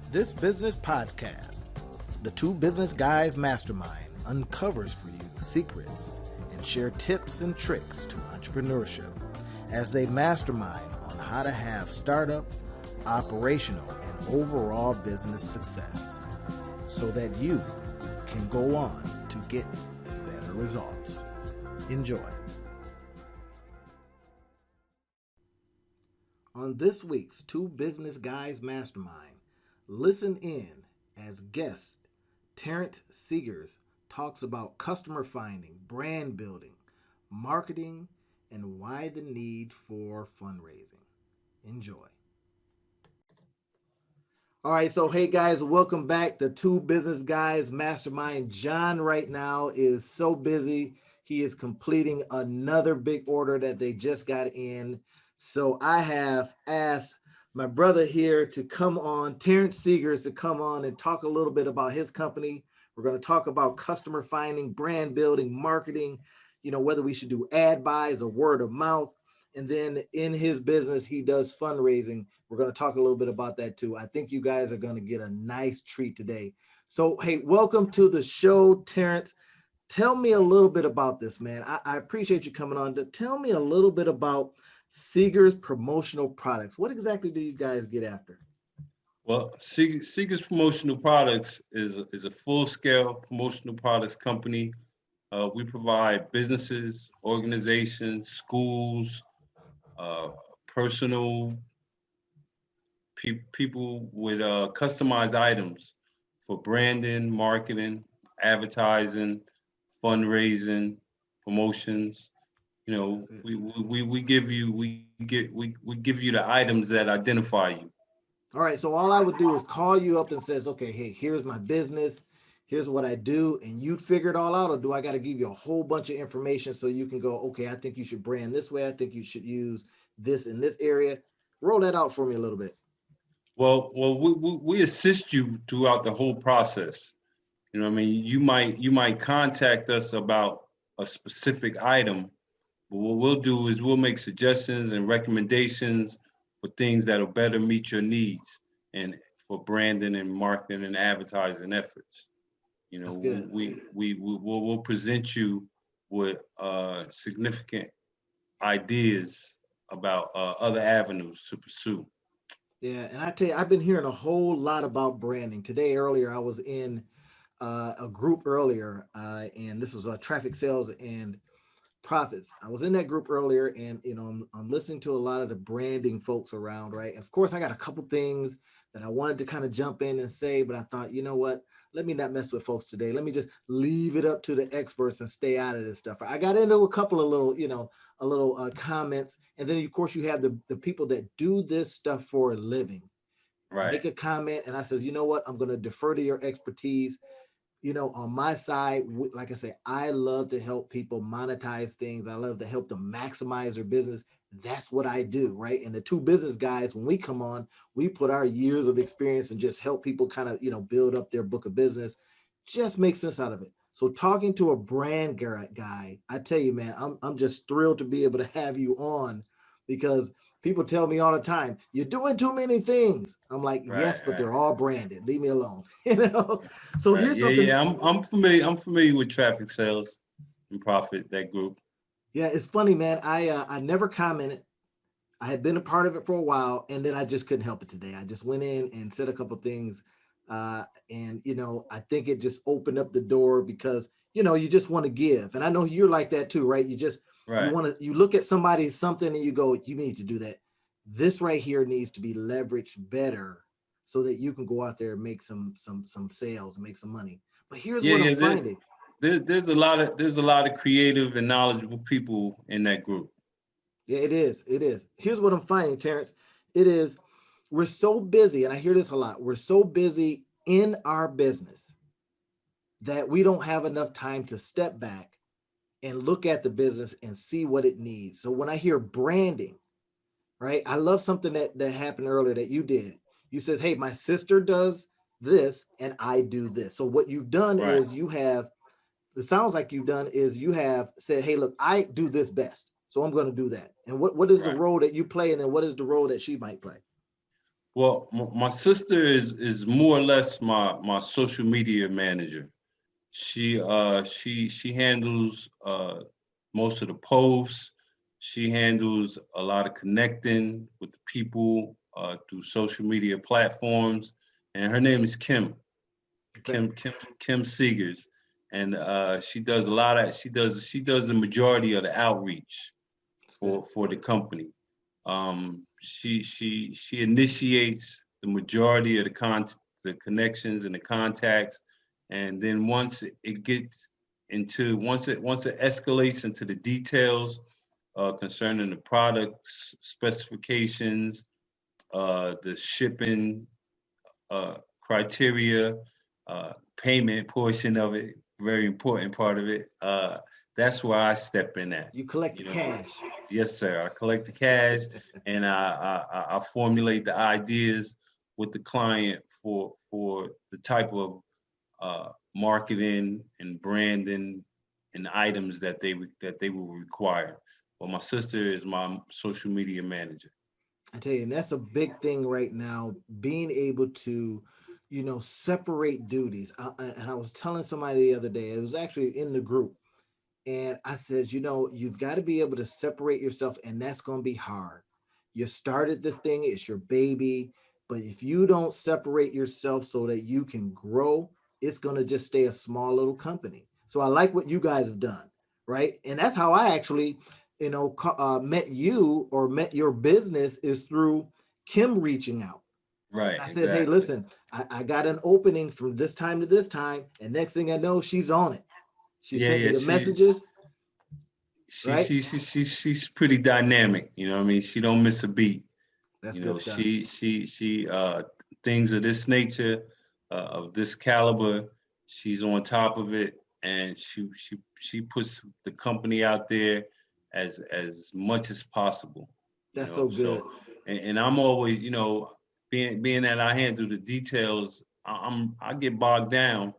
This business podcast, the Two Business Guys Mastermind, uncovers for you secrets and share tips and tricks to entrepreneurship as they mastermind on how to have startup, operational, and overall business success so that you can go on to get better results. Enjoy. On this week's Two Business Guys Mastermind, listen in as guest Terrence Seegers talks about customer finding, brand building, marketing, and why the need for fundraising. Enjoy. All right, so hey guys, welcome back to Two Business Guys Mastermind. John right now is so busy. He is completing another big order that they just got in. So I have asked my brother here to come on, Terrence Seegers, to come on and talk a little bit about his company. We're going to talk about customer finding, brand building, marketing, whether we should do ad buys or word of mouth. And then in his business, he does fundraising. We're going to talk a little bit about that too. I think you guys are going to get a nice treat today. So, hey, welcome to the show, Terrence. Tell me a little bit about this, man. I appreciate you coming on. Tell me a little bit about Seegers Promotional Products. What exactly do you guys get after? Well, Seegers Promotional Products is a full-scale promotional products company. We provide businesses, organizations, schools, personal people with customized items for branding, marketing, advertising, fundraising, promotions. We give you the items that identify you. All right, so all I would do is call you up and says, okay, hey, here's my business, here's what I do, and you'd figure it all out, or do I got to give you a whole bunch of information so you can go, okay, I think you should brand this way, I think you should use this in this area. Roll that out for me a little bit. Well, we assist you throughout the whole process. You might contact us about a specific item. But what we'll do is we'll make suggestions and recommendations for things that'll better meet your needs and for branding and marketing and advertising efforts. That's good. We'll present you with significant ideas about other avenues to pursue. Yeah, and I tell you, I've been hearing a whole lot about branding. Earlier, I was in a group earlier, and this was traffic sales and profits. I was in that group earlier, and I'm listening to a lot of the branding folks around, right? And of course, I got a couple things that I wanted to kind of jump in and say, but I thought, you know what? Let me not mess with folks today. Let me just leave it up to the experts and stay out of this stuff. I got into a couple of little comments, and then of course you have the people that do this stuff for a living. Right. Make a comment, and I says, you know what? I'm going to defer to your expertise. On my side, like I say, I love to help people monetize things. I love to help them maximize their business. That's what I do, right? And the Two Business Guys, when we come on, we put our years of experience and just help people kind of, build up their book of business, just make sense out of it. So talking to a brand guy, I tell you, man, I'm just thrilled to be able to have you on, because people tell me all the time, you're doing too many things. I'm like, yes, but they're all branded. Leave me alone. So here's something. Yeah, I'm familiar with traffic sales and profit, that group. Yeah, it's funny, man. I never commented. I had been a part of it for a while, and then I just couldn't help it today. I just went in and said a couple of things. And I think it just opened up the door because, you just want to give. And I know you're like that too, right? You look at somebody, something, and you go, you need to do that. This right here needs to be leveraged better so that you can go out there and make some sales and make some money. But here's what I'm finding. There's a lot of creative and knowledgeable people in that group. Yeah, it is. Here's what I'm finding, Terrence. We're so busy, and I hear this a lot. We're so busy in our business that we don't have enough time to step back and look at the business and see what it needs. So when I hear branding, right, I love something that happened earlier that you did. You says, hey, my sister does this and I do this. So what you've done is you have said, hey, look, I do this best, so I'm going to do that. And what is the role that you play, and then what is the role that she might play? Well, my sister is more or less my social media manager. She handles most of the posts. She handles a lot of connecting with the people through social media platforms. And her name is Kim. Okay. Kim Seegers. And she does a lot of she does the majority of the outreach That's good. for the company. She initiates the majority of the connections and the contacts, and then once it escalates into the details concerning the products specifications, the shipping criteria, payment portion of it, very important part of it. That's where I step in at. You collect the You know, cash. yes, sir. I collect the cash and I formulate the ideas with the client for the type of marketing and branding and items that they will require. Well, my sister is my social media manager. I tell you, and that's a big thing right now, being able to, separate duties. And I was telling somebody the other day, it was actually in the group, and I said, you've got to be able to separate yourself, and that's going to be hard. You started the thing, it's your baby, but if you don't separate yourself so that you can grow, it's going to just stay a small little company. So I like what you guys have done, right? And that's how I actually, met you or met your business is through Kim reaching out. Right, I says, hey, exactly. listen, I got an opening from this time to this time. And next thing I know, she's on it. She Yeah, sent me yeah. the messages, right? She's pretty dynamic. You know what I mean? She don't miss a beat. That's You good know, stuff. she things of this nature, of this caliber, she's on top of it, and she puts the company out there as much as possible. You That's know, so so good. and I'm always, being that I handle the details, I get bogged down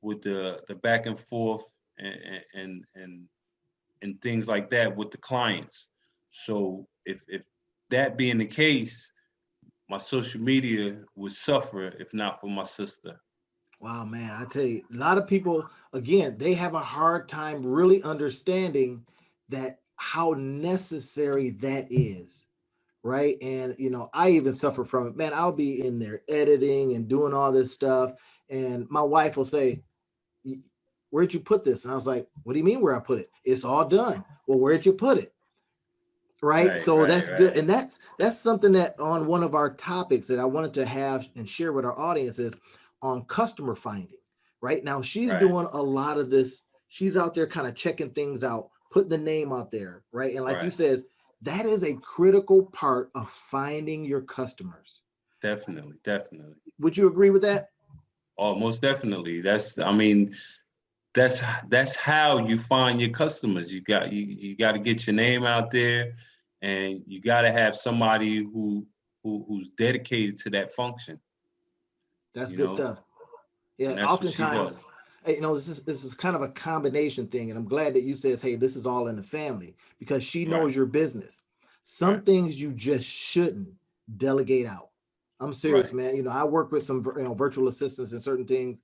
with the back and forth and things like that with the clients. So if that being the case, my social media would suffer if not for my sister. Wow, man. I tell you, a lot of people, again, they have a hard time really understanding that how necessary that is, right? And, I even suffer from it. Man, I'll be in there editing and doing all this stuff. And my wife will say, where'd you put this? And I was like, what do you mean where I put it? It's all done. Well, where'd you put it? Right. Right, So right, that's good. right, And that's something that on one of our topics that I wanted to have and share with our audience is on customer finding. Right now, she's right, doing a lot of this. She's out there kind of checking things out, putting the name out there. Right. And like you right. says, that is a critical part of finding your customers. Definitely, definitely. Would you agree with that? Oh, most definitely. I mean, that's how you find your customers. You got to get your name out there, and you got to have somebody who's dedicated to that function. That's You good know, stuff. Yeah. and that's what she Oftentimes, does. this is kind of a combination thing, and I'm glad that you says, "Hey, this is all in the family," because she Right, knows your business. right, Some things you just shouldn't delegate out. I'm serious, right, man. I work with some virtual assistants and certain things,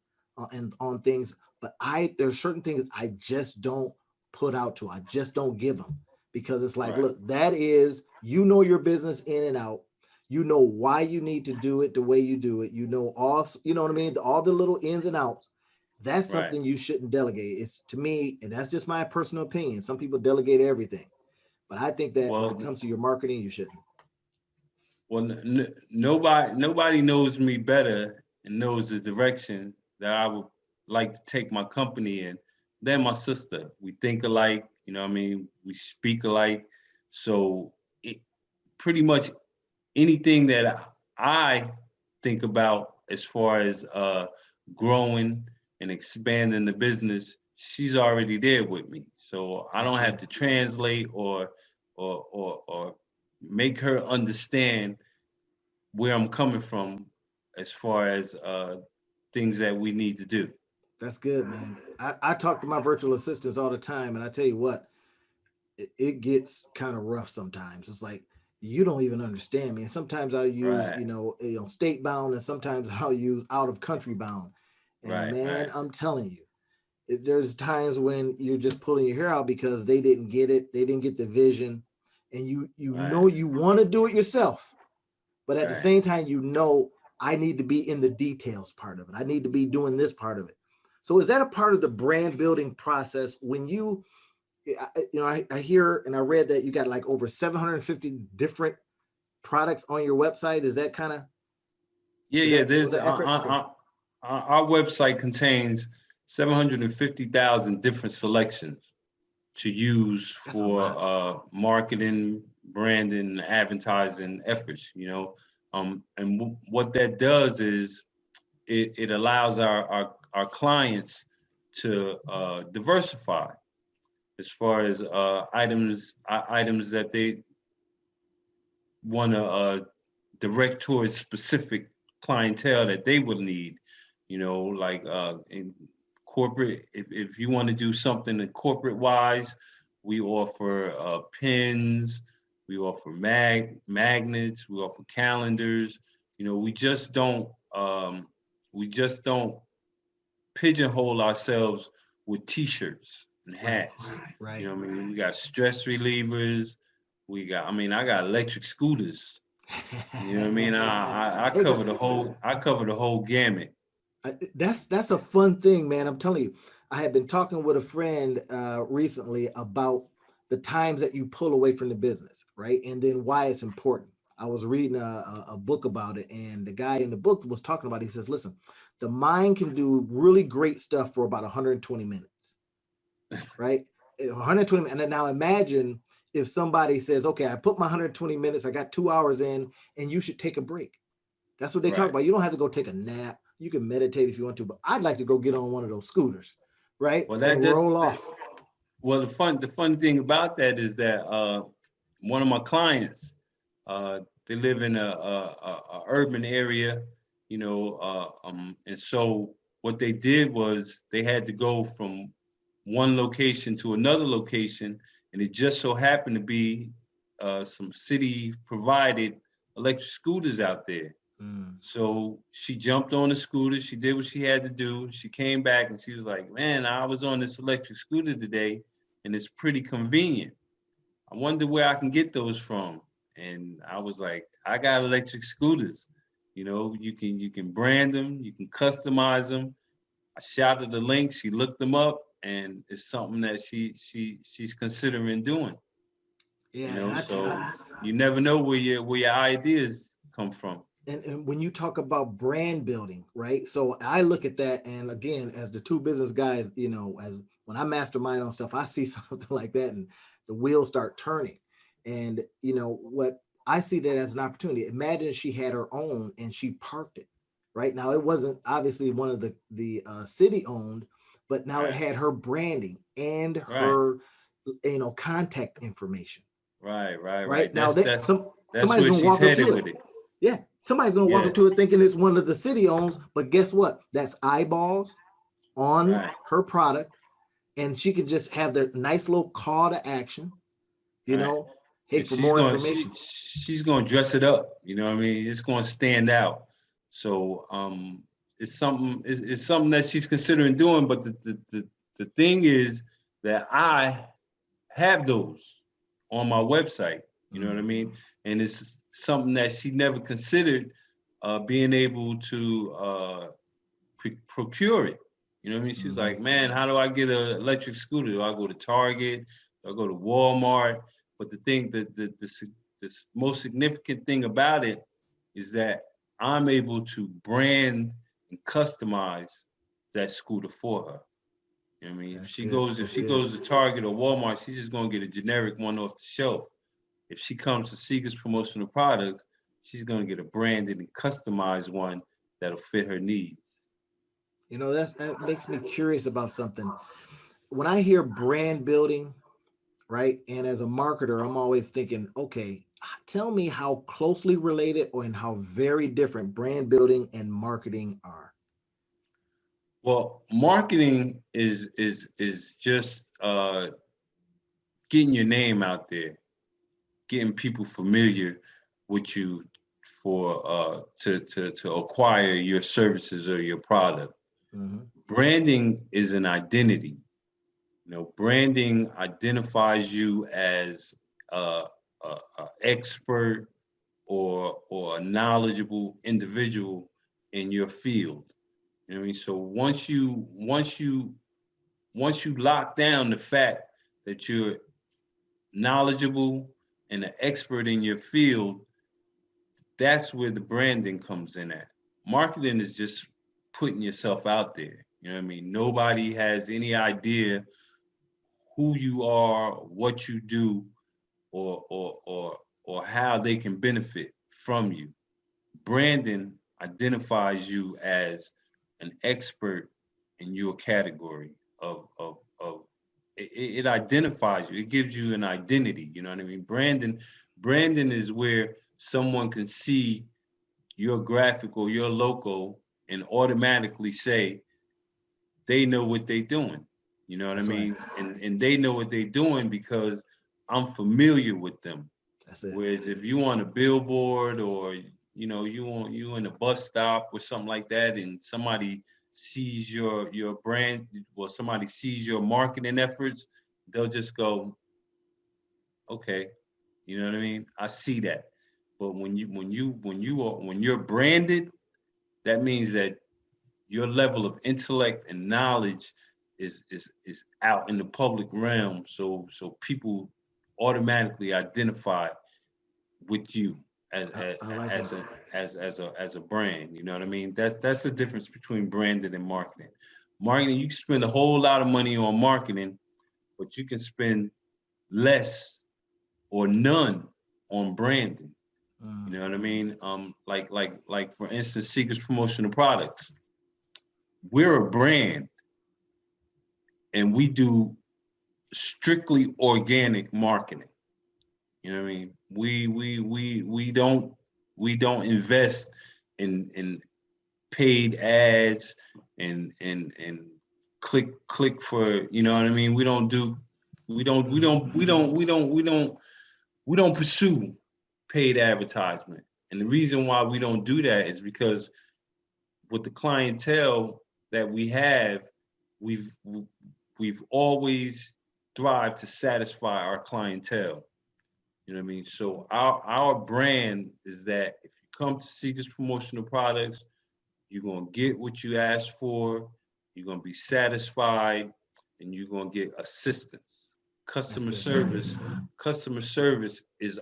and on things, but there's certain things I just don't put out to. I just don't give them because it's like, right, look, that is your business in and out. You know why you need to do it the way you do it. You know what I mean? All the little ins and outs. That's right. something you shouldn't delegate. It's to me, and that's just my personal opinion. Some people delegate everything, but I think that when it Well, comes to your marketing, you shouldn't. nobody knows me better and knows the direction that I would like to take my company in than my sister. We think alike, you know what I mean? We speak alike. So it, pretty much anything that I think about as far as growing and expanding the business, she's already there with me. So I That's don't have good. to translate or make her understand where I'm coming from as far as things that we need to do. That's good, man. I talk to my virtual assistants all the time, and I tell you what, it gets kind of rough sometimes. It's like you don't even understand me. And sometimes I'll use, Right, state bound, and sometimes I'll use out of country bound. And right, man, right, I'm telling you, there's times when you're just pulling your hair out because they didn't get it, they didn't get the vision, and you right, know you want to do it yourself, but at the right. same time, I need to be in the details part of it. I need to be doing this part of it. So is that a part of the brand building process when I hear and I read that you got like over 750 different products on your website. Is that kind of Yeah, is yeah. that was There's that accurate? Okay. our website contains 750,000 different selections to use That's a for lot. marketing, branding, advertising efforts. And what that does is it allows our clients to diversify as far as items that they want to direct towards specific clientele that they would need. Like in corporate, if you want to do something in corporate wise, we offer pins, we offer magnets, we offer calendars. We just don't pigeonhole ourselves with t-shirts and Right. hats. Right. I mean, we got stress relievers. I got electric scooters. You know what I mean? I Hey, cover the whole gamut. that's a fun thing, man. I'm telling you. I had been talking with a friend recently about the times that you pull away from the business, right? And then why it's important. I was reading a book about it, and the guy in the book was talking about it. He says, listen, the mind can do really great stuff for about 120 minutes, right? 120 minutes. And then now imagine if somebody says, okay, I put my 120 minutes, I got 2 hours in, and you should take a break. That's what they talk Right. about. You don't have to go take a nap. You can meditate if you want to, but I'd like to go get on one of those scooters, right? Well, And that just roll off. well the fun thing about that is that one of my clients, they live in a urban area, and so what they did was they had to go from one location to another location, and it just so happened to be some city provided electric scooters out there. Mm, So she jumped on the scooter. She did what she had to do. She came back and she was like, "Man, I was on this electric scooter today, and it's pretty convenient. I wonder where I can get those from." And I was like, "I got electric scooters. You can brand them, you can customize them." I shot her the link. She looked them up, and it's something that she's considering doing. yeah, and So you never know where your ideas come from. and when you talk about brand building, right? So I look at that, and again, as the two business guys, as when I mastermind on stuff, I see something like that, and the wheels start turning. And what I see that as an opportunity. Imagine she had her own and she parked it. Right now, it wasn't obviously one of the city owned, but now it Right, had her branding and right, her contact information. right, right, Right right. now, That's that that's that's somebody's where gonna she's walk up headed to it. with it. Yeah, somebody's gonna walk Yeah, up to it thinking it's one of the city owns, but guess what? That's eyeballs on right, her product, and she could just have their nice little call to action. You right. know, hey, And for she's more going she information. she's going to dress it up. You know what I mean? It's going to stand out. So it's something that she's considering doing. But the thing is that I have those on my website. You know what I Mm, mean? And it's something that she never considered being able to procure it. You know what I mean? She was mm-hmm. like, "Man, how do I get an electric scooter? Do I go to Target? Do I go to Walmart?" But the thing, the most significant thing about it is that I'm able to brand and customize that scooter for her. You know what I mean? If That's she good. goes, if That's she good. goes to Target or Walmart, she's just gonna get a generic one off the shelf. If she comes to Seegers Promotional Products, she's gonna get a branded and customized one that'll fit her needs. That makes me curious about something. When I hear brand building, right, and as a marketer, I'm always thinking, okay, tell me how closely related or and how very different brand building and marketing are. Well, marketing is just getting your name out there, getting people familiar with you for to acquire your services or your product. Mm-hmm. Branding is an identity. You know, branding identifies you as a expert or a knowledgeable individual in your field. You know what I mean? So once you lock down the fact that you're knowledgeable and an expert in your field, that's where the branding comes in at. Marketing is just putting yourself out there. You know what I mean? Nobody has any idea who you are, what you do, or how they can benefit from you. Branding identifies you as an expert in your category of it identifies you. It gives you an identity. You know what I mean? Branding is where someone can see your graphic or your logo and automatically say they know what they're doing. You know what I That's right. mean? And they know what they're doing because I'm familiar with them. That's it. Whereas if you on a billboard or you in a bus stop or something like that, and somebody sees your brand, well, somebody sees your marketing efforts, they'll just go, okay, you know what I mean? I see that. But when you're branded, that means that your level of intellect and knowledge is out in the public realm, so people automatically identify with you as I like as that. a as a brand. You know what I mean? That's the difference between branding and marketing. Marketing, you can spend a whole lot of money on marketing, but you can spend less or none on branding. You Mm. know what I mean? Like for instance, Seegers Promotional Products. We're a brand, and we do strictly organic marketing. You know what I mean? We don't invest in paid ads and click for, you know what I mean? We don't pursue paid advertisement. And the reason why we don't do that is because with the clientele that we have, we've we've always thrived to satisfy our clientele. You know what I mean? So our brand is that if you come to Seekers Promotional Products, you're gonna get what you asked for, you're gonna be satisfied, and you're gonna get assistance. That's Customer good, sir. service, customer service is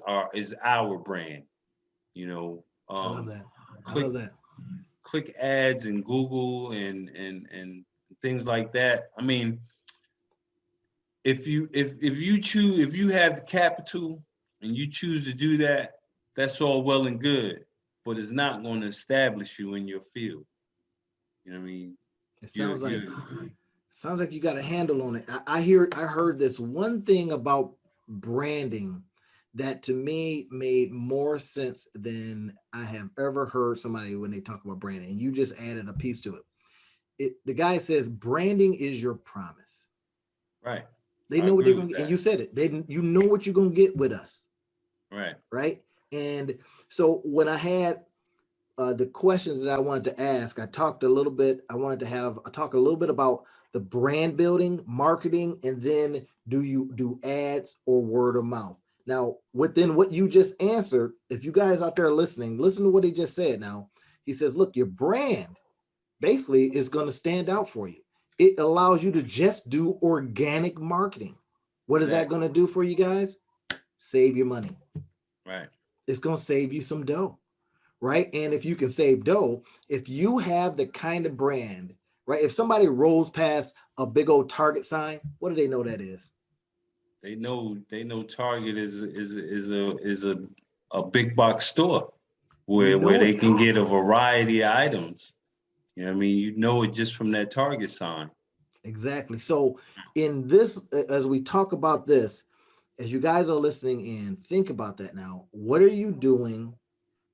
our brand. You know, I love that. I click love that. click ads in Google and things like that. I mean, if you have the capital and you choose to do that, that's all well and good, but it's not going to establish you in your field. You know what I mean? It You're sounds like you got a handle on it. I heard this one thing about branding that to me made more sense than I have ever heard somebody when they talk about branding. And you just added a piece to it. The guy says branding is your promise. right. They I know what agree they're with gonna get, and that. you said it. You know what you're gonna get with us, Right. right? And so when I had the questions that I wanted to ask, I talked a little bit. I talk a little bit about the brand building, marketing, and then do you do ads or word of mouth? Now, within what you just answered, if you guys out there listening, listen to what he just said. Now, he says, look, your brand basically is going to stand out for you. It allows you to just do organic marketing. What is that Exactly. going to do for you guys? Save your money. Right. It's going to save you some dough, right? And if you can save dough, if you have the kind of brand, right? If somebody rolls past a big old Target sign, what do they know that is? They know Target is a big box store You where know they it. can get a variety of items. You know what I mean? You know it just from that Target sign. Exactly. So in this, as we talk about this, as you guys are listening in, think about that now. What are you doing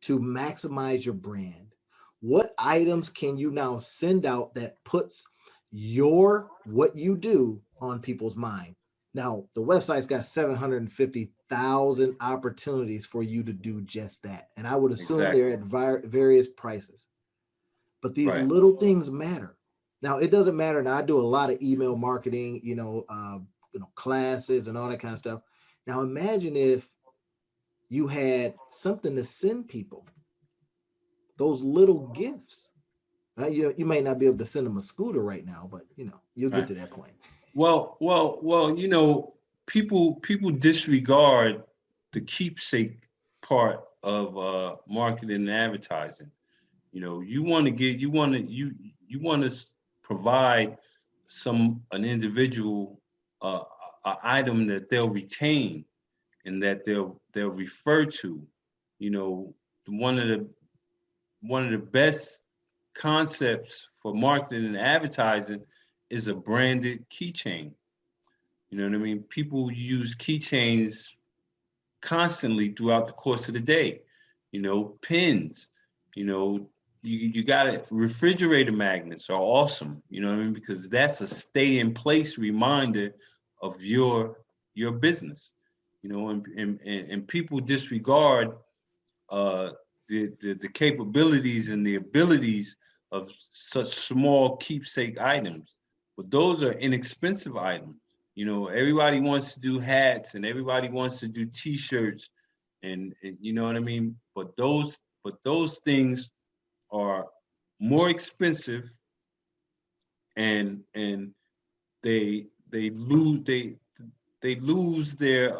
to maximize your brand? What items can you now send out that puts your what you do on people's mind? Now, the website's got 750,000 opportunities for you to do just that. And I would assume they're Exactly. at various prices. But these Right. little things matter. Now, it doesn't matter. Now, I do a lot of email marketing, classes and all that kind of stuff. Now, imagine if you had something to send people, those little gifts. Right? You may not be able to send them a scooter right now, but you'll get Right. to that point. Well. People disregard the keepsake part of marketing and advertising. You want to get, you want to provide an individual a item that they'll retain and that they'll refer to. You know, one of the one of the best concepts for marketing and advertising is a branded keychain. You know what I mean? People use keychains constantly throughout the course of the day. Pins, you know, you got it. Refrigerator magnets are awesome. You know what I mean? Because that's a stay in place reminder of your business. And people disregard uh, the capabilities and the abilities of such small keepsake items. But those are inexpensive items. Everybody wants to do hats and everybody wants to do T-shirts, and you know what I mean. But those things are more expensive, and they lose their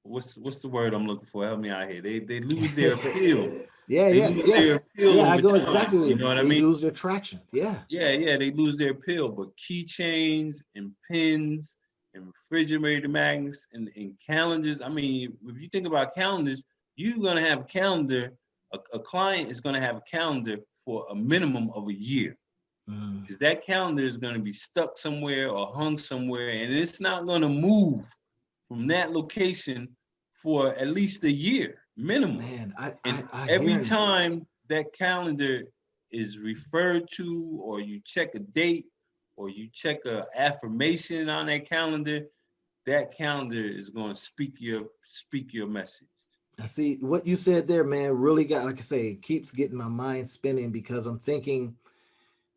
what's the word I'm looking for? Help me out here. They lose their appeal. Yeah, They yeah, lose yeah. their appeal Yeah, I over go time. exactly with You you. know what I They mean? lose their traction. Yeah. Yeah, they lose their appeal. But keychains and pins and refrigerator magnets and calendars. I mean, if you think about calendars, you're gonna have a calendar. A client is gonna have a calendar for a minimum of a year, Mm. because that calendar is going to be stuck somewhere or hung somewhere, and it's not going to move from that location for at least a year minimum. Man, And I every hearing time that calendar is referred to, or you check a date, or you check a affirmation on that calendar is going to speak your message. I see what you said there, man. Really got, like I say, it keeps getting my mind spinning because I'm thinking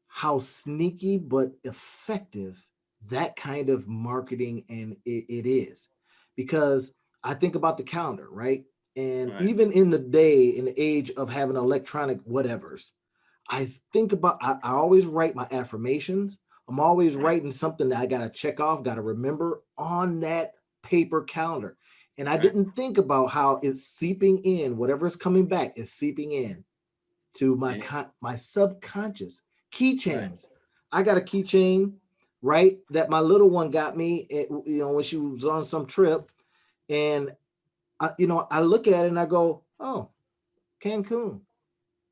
how sneaky but effective that kind of marketing and it is. Because I think about the calendar, right? And Right. even in the day, in the age of having electronic whatevers, I think about, I always write my affirmations. I'm always Right. writing something that I got to check off, got to remember on that paper calendar. And I Right. didn't think about how it's seeping in, whatever is coming back is seeping in to And, my subconscious. right. Keychains. I got a keychain, right, that my little one got me, when she was on some trip. And, I look at it and I go, oh, Cancun,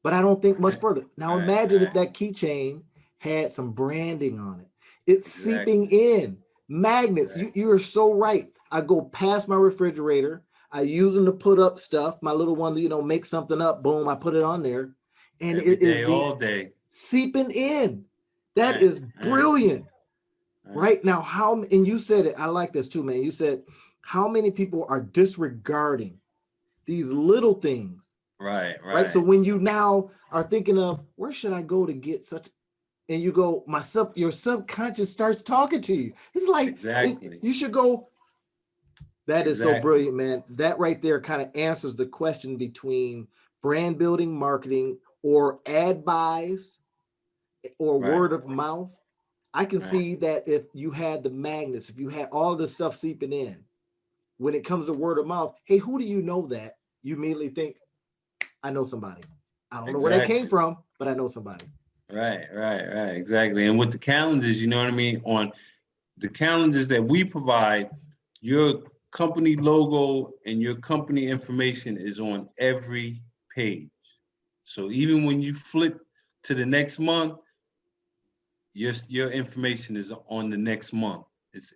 but I don't think much Right. further. Now Right. imagine if Right. that keychain had some branding on it. It's seeping Exactly. in. Magnets. Right. You are so right. I go past my refrigerator. I use them to put up stuff. My little one, make something up. Boom, I put it on there. And Every it is day, the all day. seeping in. That Right. is Right. brilliant. Right. Right now, and you said it, I like this too, man. You said how many people are disregarding these little things, Right. right? So Right. when you now are thinking of where should I go to get such, and you go, your subconscious starts talking to you. It's like Exactly. you should go. That is so Exactly. brilliant, man. That right there kind of answers the question between brand building marketing or ad buys or Right. word of mouth. I can Right. see that if you had the magnets, if you had all of this stuff seeping in, when it comes to word of mouth, hey, who do you know that? You immediately think, I know somebody. I don't know where that came Exactly. from, but I know somebody. Right. Right. Right. Exactly. And with the calendars, you know what I mean? On the calendars that we provide, your company logo and your company information is on every page. So even when you flip to the next month, your information is on the next month. It's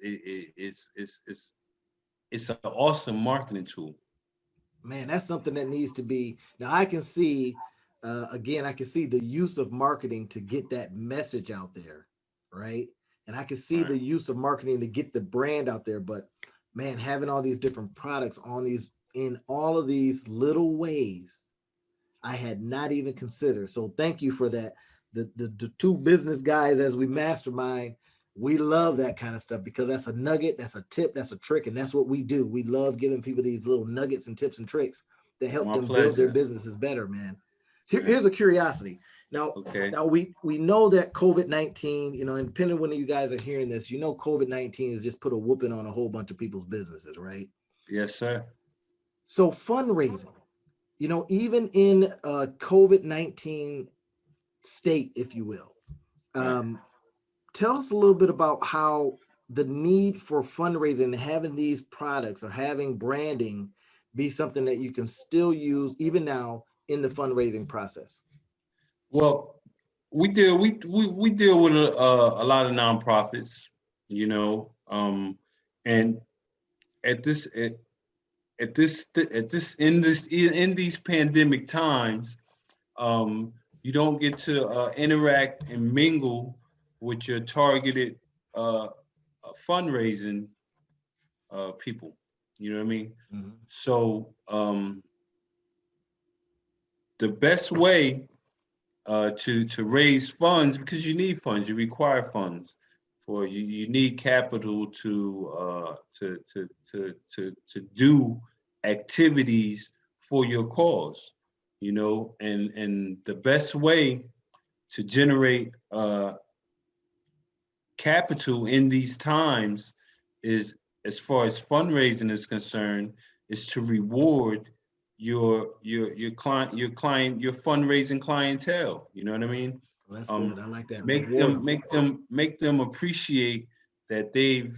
an awesome marketing tool. Man, that's something that needs to be. Now, I can see, again, I can see the use of marketing to get that message out there, right? And I can see Right. the use of marketing to get the brand out there. But man, having all these different products on these in all of these little ways I had not even considered. So thank you for that. The two business guys as we mastermind, we love that kind of stuff because that's a nugget, that's a tip, that's a trick, and that's what we do. We love giving people these little nuggets and tips and tricks that help My them build their pleasure. businesses better, man. Right. Here's a curiosity. Now, Okay. now we know that COVID-19, and depending when you guys are hearing this, COVID-19 has just put a whooping on a whole bunch of people's businesses, right? Yes, sir. So fundraising, even in a COVID-19 state, if you will, Right. um, tell us a little bit about how the need for fundraising and having these products or having branding be something that you can still use even now in the fundraising process. Well, we deal with a lot of nonprofits, you know, and at this at this in these pandemic times, um, you don't get to interact and mingle with your targeted uh, fundraising people. You know what I mean? Mhm. So the best way to raise funds, because you need funds, you require funds for you need capital to do activities for your cause, and the best way to generate capital in these times is, as far as fundraising is concerned, is to reward your fundraising clientele. You know what I mean? Well, that's good. Um, I like that. make Reward them them. appreciate that they've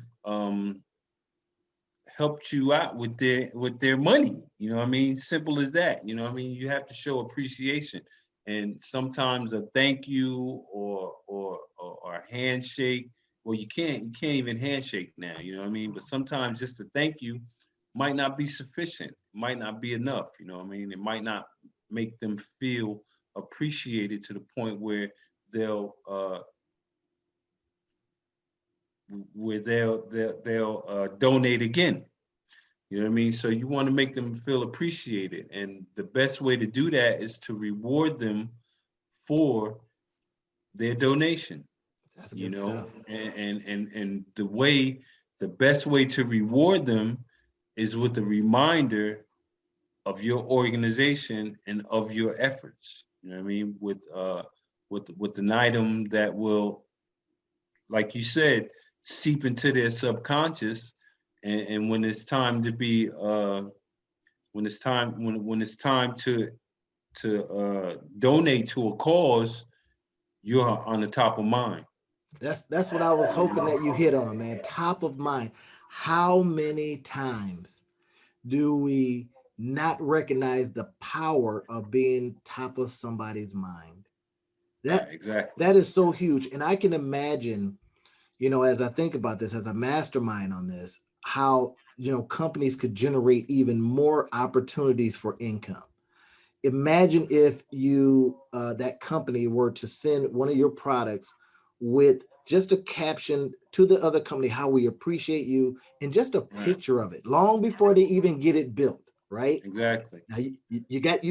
helped you out with their money. You know what I mean? Simple as that. You know what I mean? You have to show appreciation, and sometimes a thank you or a handshake. Well, you can't even handshake now. You know what I mean? But sometimes just a thank you might not be sufficient. Might not be enough. You know what I mean? It might not make them feel appreciated to the point where they'll uh, they'll donate again. You know what I mean? So you want to make them feel appreciated. And the best way to do that is to reward them for their donation, That's good stuff. and the best way to reward them is with a reminder of your organization and of your efforts. You know what I mean? With an item that will, like you said, seep into their subconscious, and when it's time to be when it's time to donate to a cause, you're on the top of mind. That's what I was hoping that you hit on, man. Top of mind. How many times do we not recognize the power of being top of somebody's mind? Right, That exactly. that is so huge. And I can imagine, as I think about this, as a mastermind on this, how companies could generate even more opportunities for income. Imagine if you that company were to send one of your products with just a caption to the other company, how we appreciate you, and just a Right, picture of it long before they even get it built, right? exactly. Now they got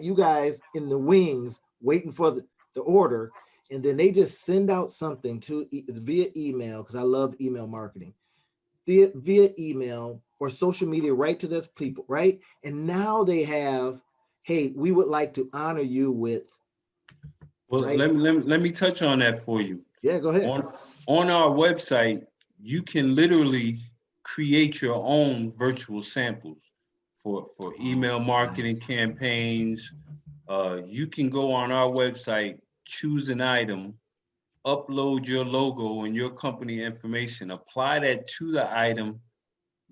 you guys in the wings waiting for the order, and then they just send out something via email, because I love email marketing, via email or social media, right to those people, right? And now they have, hey, we would like to honor you with, Well, right? let me touch on that for you. Yeah, go ahead. On on our website, you can literally create your own virtual samples for email Oh, marketing nice. campaigns. You can go on our website, choose an item, upload your logo and your company information, apply that to the item,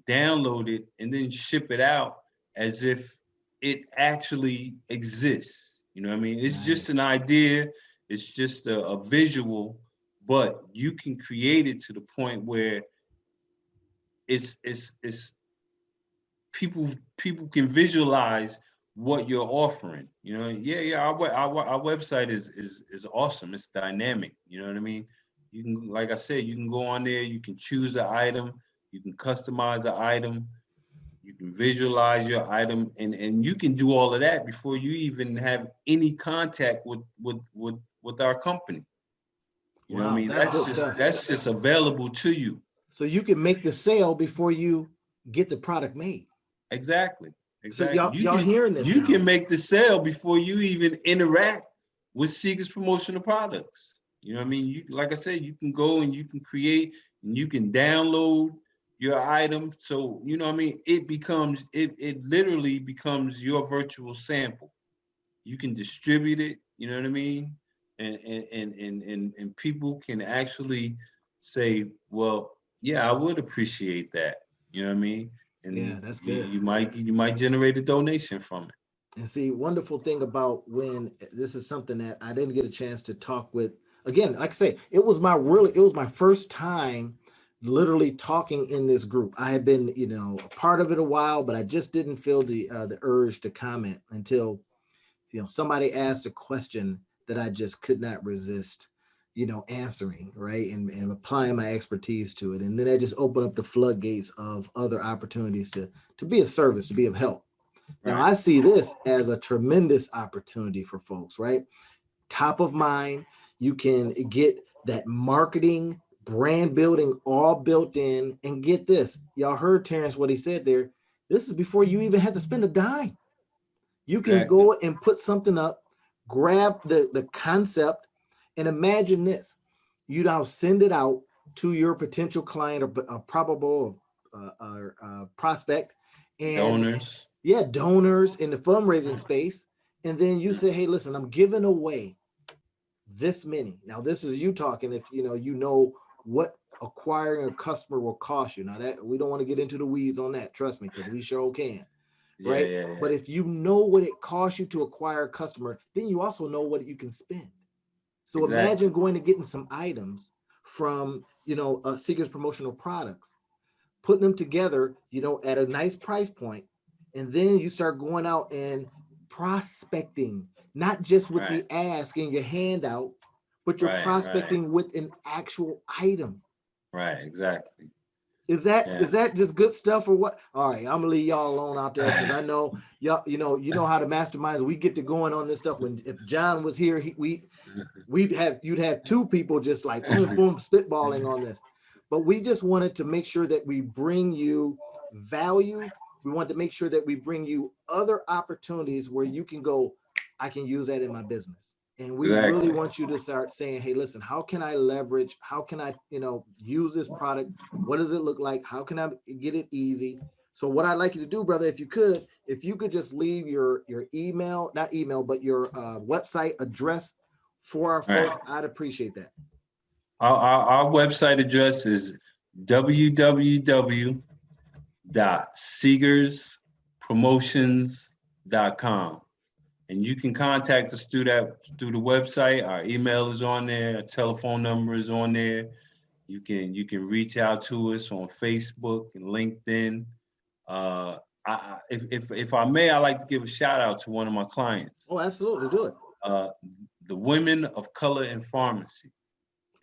download it, and then ship it out as if it actually exists. You know what I mean? It's just an Nice. idea, it's just a visual, but you can create it to the point where it's people can visualize what you're offering. Yeah, our website is awesome. It's dynamic. You know what I mean? You can, like I said, you can go on there, you can choose an item, you can customize the item, you can visualize your item, and you can do all of that before you even have any contact with our company. You know what I Wow, mean? that's good stuff. That's just available to you. So you can make the sale before you get the product made. Exactly. So Exactly. y'all hearing this You now? can make the sale before you even interact with Seegers Promotional Products. You know what I mean? You, like I said, you can go and you can create and you can download your item. So, you know what I mean? It literally becomes your virtual sample. You can distribute it, you know what I mean? And people can actually say, well, yeah, I would appreciate that. You know what I mean? Yeah, And that's you, good. you might generate a donation from it. And see, wonderful thing about when this is something that I didn't get a chance to talk with. Again, like I say, it was my first time literally talking in this group. I had been, a part of it a while, but I just didn't feel the urge to comment until somebody asked a question that I just could not resist, answering, right, and applying my expertise to it, and then I just opened up the floodgates of other opportunities to be of service, to be of help. Now, Right, I see this as a tremendous opportunity for folks, right? Top of mind, you can get that marketing, brand building all built in. And get this, y'all heard Terrence what he said there. This is before you even had to spend a dime. You can exactly. go and put something up, grab the concept, and imagine this. You now send it out to your potential client or a probable prospect, and Donors. yeah, donors in the fundraising space. And then you say, hey, listen, I'm giving away this many. Now, this is you talking if you know what acquiring a customer will cost you. Now that we don't want to get into the weeds on that, trust me, because we sure can, Yeah, right? yeah, yeah. But if you know what it costs you to acquire a customer, then you also know what you can spend. So Exactly. imagine going and getting some items from Seegers Promotional Products, putting them together, at a nice price point, and then you start going out and prospecting, not just with Right, the ask in your handout, but you're right, right, prospecting with an actual item. right. Exactly. Is that Yeah. is that just good stuff or what? All right, I'm gonna leave y'all alone out there because I know y'all, you know how the masterminds we get to going on this stuff. When if John was here, you'd have two people just like boom, boom, spitballing on this. But we just wanted to make sure that we bring you value. We want to make sure that we bring you other opportunities where you can go, I can use that in my business. And we really Exactly. want you to start saying, hey, listen, how can I leverage? How can I, use this product? What does it look like? How can I get it easy? So what I'd like you to do, brother, if you could just leave your email, not email, but your website address for our Right. folks, I'd appreciate that. Our website address is www.seegerspromotions.com. And you can contact us through the website. Our email is on there, our telephone number is on there. You can reach out to us on Facebook and LinkedIn. Uh, if I may, I like to give a shout out to one of my clients, Oh, absolutely, do it. uh, the Women of Color in Pharmacy.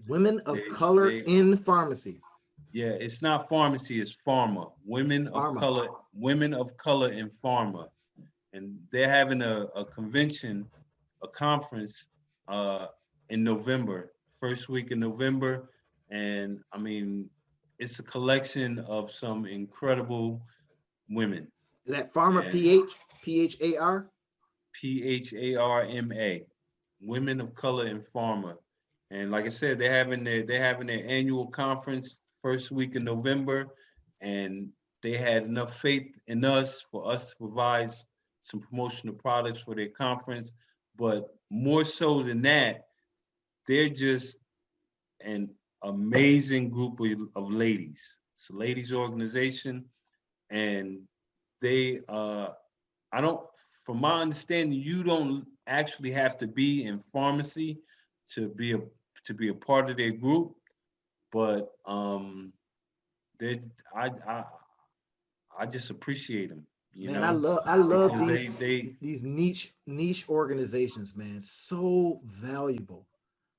Women They of color they in pharmacy, Yeah, it's not pharmacy, it's pharma. pharma. Women of color in pharma. And they're having a convention, a conference uh in November, first week in November. And I mean, it's a collection of some incredible women. Is that pharma? And PHAR? PHARMA, Women of Color in Pharma. And like I said, they're having their annual conference first week in November, and they had enough faith in us for us to provide some promotional products for their conference. But more so than that, they're just an amazing group of ladies. It's a ladies organization, and they I don't, from my understanding, you don't actually have to be in pharmacy to be a to be a part of their group, but they I just appreciate them, Man, I love because these they these niche organizations, man. So valuable.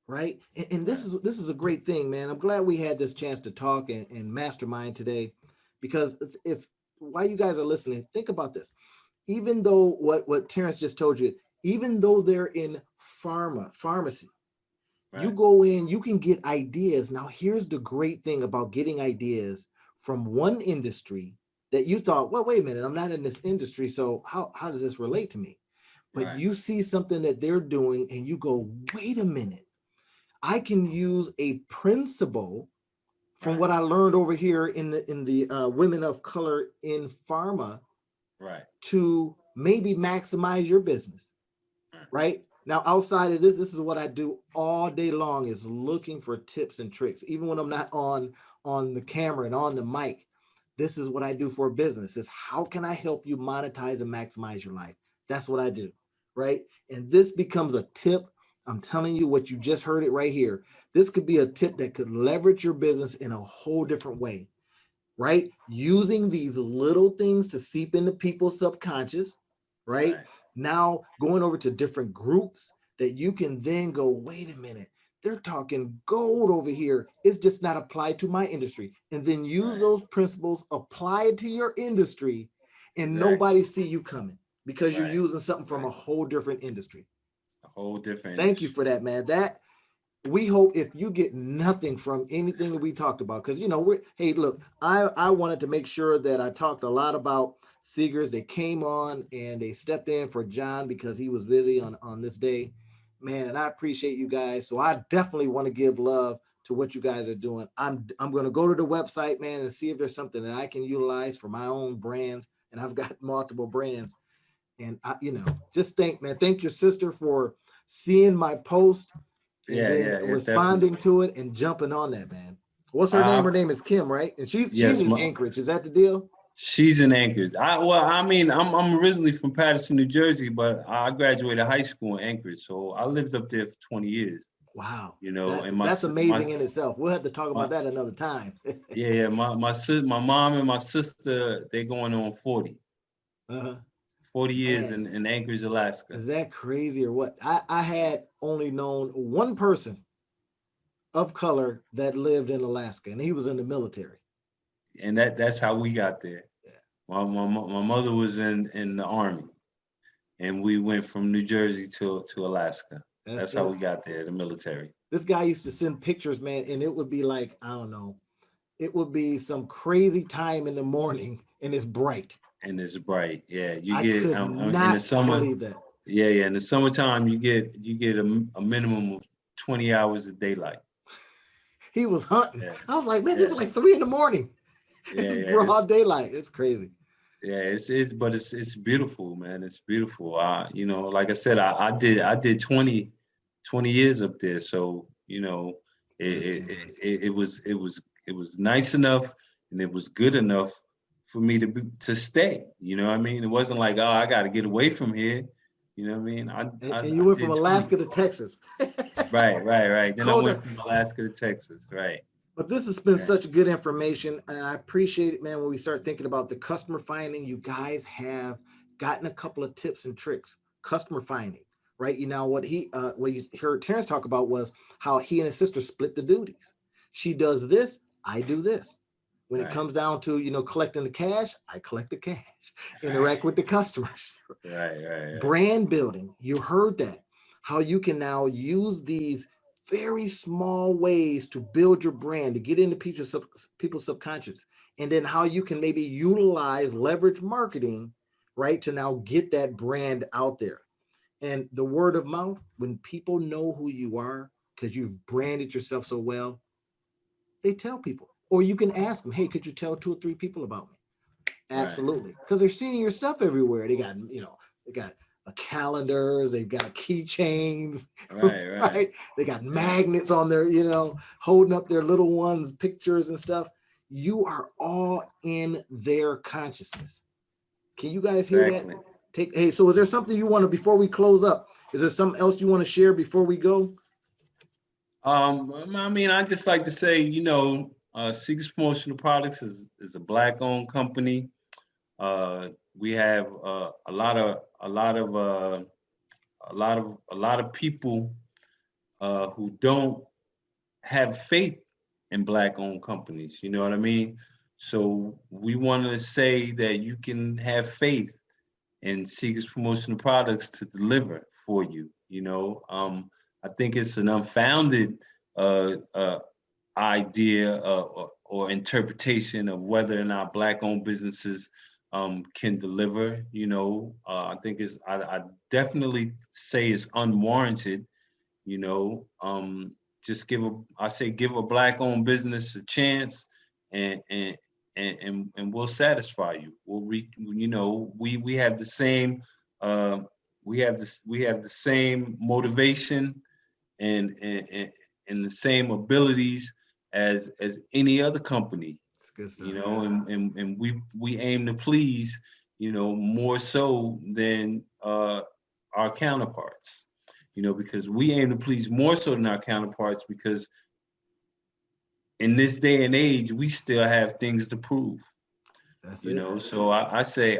right? And Right. this is a great thing, man. I'm glad we had this chance to talk and mastermind today, because if while you guys are listening, think about this. Even though what Terrence just told you, even though they're in pharmacy, you Right. go in, you can get ideas. Now, here's the great thing about getting ideas from one industry that you thought, well, wait a minute, I'm not in this industry, so how does this relate to me? But Right. you see something that they're doing and you go, wait a minute, I can use a principle from Right. what I learned over here in the women of color in pharma Right. to maybe maximize your business, Right. right? Now, outside of this is what I do all day long is looking for tips and tricks. Even when I'm not on the camera and on the mic, this is what I do for business. Is how can I help you monetize and maximize your life? That's what I do, right? And this becomes a tip. I'm telling you what you just heard it right here. This could be a tip that could leverage your business in a whole different way, right? Using these little things to seep into people's subconscious, right? Right. Now going over to different groups that you can then go, wait a minute, they're talking gold over here. It's just not applied to my industry. And then use Right. those principles, apply it to your industry, and Exactly. nobody see you coming because you're Right. using something from Right. a whole different industry. A whole different Thank you industry. for that, man. That we hope if you get nothing from anything that we talked about, because we're hey, look, I wanted to make sure that I talked a lot about Seegers. They came on and they stepped in for John because he was busy on this day, man. And I appreciate you guys. So I definitely want to give love to what you guys are doing. I'm going to go to the website, man, and see if there's something that I can utilize for my own brands. And I've got multiple brands. And just thank your sister for seeing my post and Yeah. then Yeah. Yeah. responding Definitely. to it and jumping on that, man. What's her name? Uh, Her name is Kim, right? And she's yes. in Anchorage. Is that the deal? She's in Anchorage. I mean, I'm originally from Patterson, New Jersey, but I graduated high school in Anchorage, so I lived up there for 20 years. Wow, And that's amazing in itself. We'll have to talk about my that another time. yeah, my mom and my sister, they're going on uh-huh. 40 years Man, in Anchorage, Alaska. is that crazy or what? I had only known one person of color that lived in Alaska, and he was in the military. And that's how we got there. Yeah, My mother was in the army, and we went from New Jersey to Alaska. that's That's how and we got there, the military. this guy used to send pictures, man, and it would be like I don't know, it would be some crazy time in the morning, and it's bright. And it's bright. Yeah, you I get could in the not summer. believe that. Yeah, yeah. In the summertime, you get a minimum of 20 hours of daylight. He was hunting. Yeah, I was like, man, this is yeah, like 3 in the morning. yeah, It's yeah. broad daylight. It's crazy. But it's beautiful, man. It's beautiful. Like I said, I did 20 years up there. So, That's it, it, interesting. it, it was it was it was nice enough and it was good enough for me to stay. You know what I mean? It wasn't like, oh, I got to get away from here. You know what I mean? And you I went from did 20. Alaska to Texas. Right, right, right. Then I Colder. went from Alaska to Texas. Right, But this has been right, such good information. And I appreciate it, man, when we start thinking about the customer finding. You guys have gotten a couple of tips and tricks. Customer finding, right? What you heard Terrence talk about was how he and his sister split the duties. She does this, I do this. When it right, comes down to collecting the cash, I collect the cash, right, interact with the customers. right, right, right. Brand building, you heard that. How you can now use these very small ways to build your brand, to get into people's subconscious, and then how you can maybe utilize leverage marketing, right, to now get that brand out there. And the word of mouth, when people know who you are because you've branded yourself so well, they tell people. Or you can ask them, hey, could you tell 2 or 3 people about me? Right, Absolutely. Because they're seeing your stuff everywhere. They got calendars, they've got keychains, right, right, right? They got right. magnets on their, holding up their little ones, pictures and stuff. You are all in their consciousness. Can you guys hear that? Exactly. Hey, so is there something you want to before we close up? Is there something else you want to share before we go? I mean, I just like to say, Seegers Promotional Products is a black-owned company. We have a lot of people who don't have faith in Black-owned companies. You know what I mean? So we want to say that you can have faith in Seegers Promotional Products to deliver for you. I think it's an unfounded idea or interpretation of whether or not Black-owned businesses can deliver. I think I definitely say it's unwarranted. you know just give a Black-owned business a chance, and we'll satisfy you. We have the same motivation and the same abilities as any other company. It's good stuff. And we aim to please, more so than our counterparts. Because we aim to please more so than our counterparts, because in this day and age, we still have things to prove. That's it. So I say,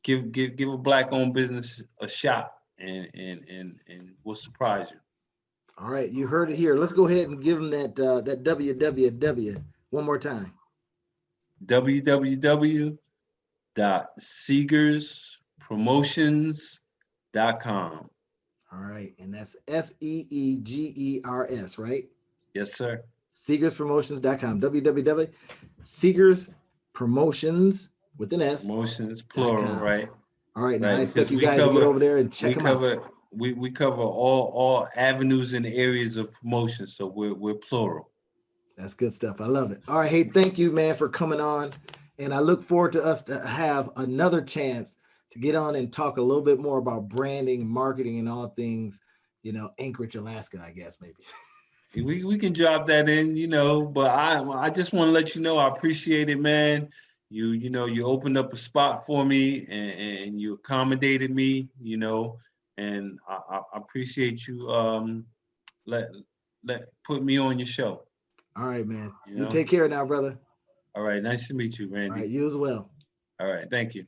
give a Black-owned business a shot, and we'll surprise you. All right, you heard it here. Let's go ahead and give them that www one more time. www.seegerspromotions.com. All right, and that's Seegers, right? Yes, sir. Seegerspromotions.com. www.Seegers Promotions with an S. Promotions, plural, right? All right, now I Right, expect because you guys to get over there and check them out. we cover all avenues and areas of promotion, so we're plural. That's good stuff. I love it. All right, hey, thank you, man, for coming on, and I look forward to us to have another chance to get on and talk a little bit more about branding, marketing, and all things, Anchorage, Alaska, I guess maybe. We can drop that in, but I just want to let you know I appreciate it, man. You opened up a spot for me, and you accommodated me, and I appreciate you let put me on your show. All right, man. You You know? take care now, brother. All right, nice to meet you, All right, Randy. you as well. All right, thank you.